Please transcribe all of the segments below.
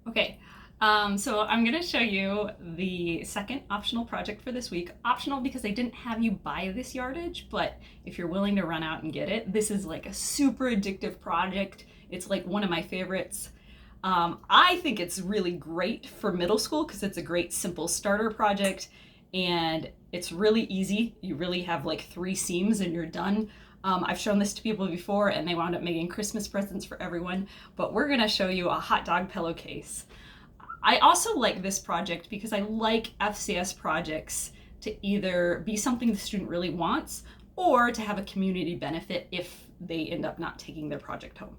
Okay, so I'm going to show you the second optional project for this week. Optional because I didn't have you buy this yardage, but if you're willing to run out and get it, this is like a super addictive project. It's like one of my favorites. I think it's really great for middle school because it's a great simple starter project and it's really easy. You really have like 3 seams and you're done. I've shown this to people before and they wound up making Christmas presents for everyone, but we're gonna show you a hot dog pillowcase. I also like this project because I like FCS projects to either be something the student really wants or to have a community benefit if they end up not taking their project home.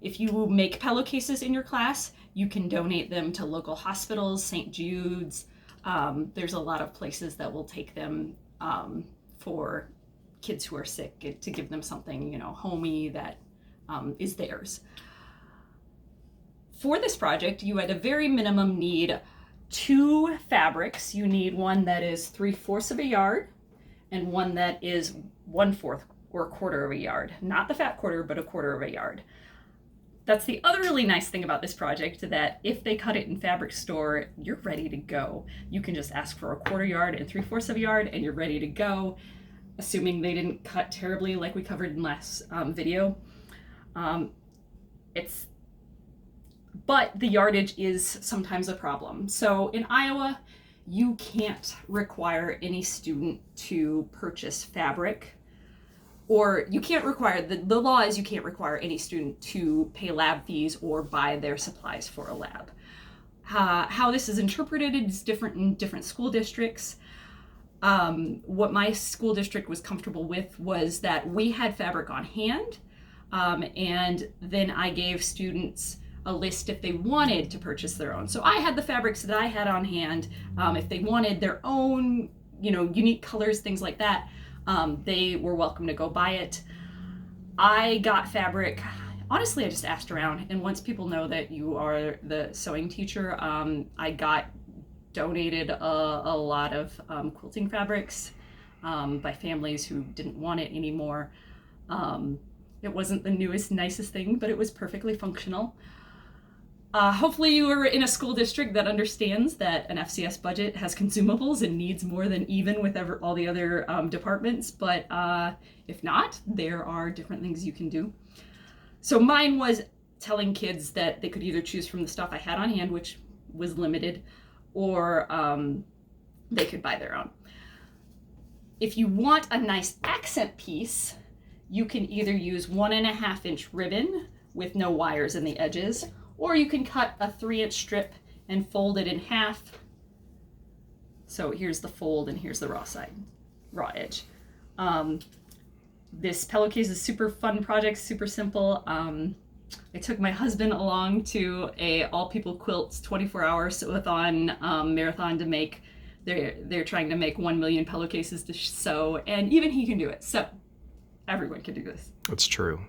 If you make pillowcases in your class, you can donate them to local hospitals, St. Jude's. There's a lot of places that will take them for kids who are sick to give them something, homey that is theirs. For this project, you at a very minimum need 2 fabrics. You need one that is 3/4 of a yard and one that is 1/4 or 1/4 of a yard. Not the fat quarter, but 1/4 of a yard. That's the other really nice thing about this project, that if they cut it in fabric store, you're ready to go. You can just ask for 1/4 yard and 3/4 of a yard and you're ready to go, assuming they didn't cut terribly like we covered in last video. But the yardage is sometimes a problem. So in Iowa, you can't require any student to purchase fabric, or you can't require, the law is you can't require any student to pay lab fees or buy their supplies for a lab. How this is interpreted is different in different school districts. What my school district was comfortable with was that we had fabric on hand, and then I gave students a list if they wanted to purchase their own. So I had the fabrics that I had on hand. If they wanted their own, unique colors, things like that, they were welcome to go buy it. I got fabric. Honestly, I just asked around, and once people know that you are the sewing teacher, I got donated a lot of quilting fabrics by families who didn't want it anymore. It wasn't the newest, nicest thing, but it was perfectly functional. Hopefully you are in a school district that understands that an FCS budget has consumables and needs more than even with all the other departments, but if not, there are different things you can do. So mine was telling kids that they could either choose from the stuff I had on hand, which was limited, or they could buy their own. If you want a nice accent piece, you can either use 1.5-inch ribbon with no wires in the edges, or you can cut a 3-inch strip and fold it in half. So here's the fold and here's the raw edge. This pillowcase is a super fun project, super simple. I took my husband along to a All People Quilts 24-hour sew-a-thon marathon to make. They're trying to make 1 million pillowcases to sew, and even he can do it. So everyone can do this. That's true.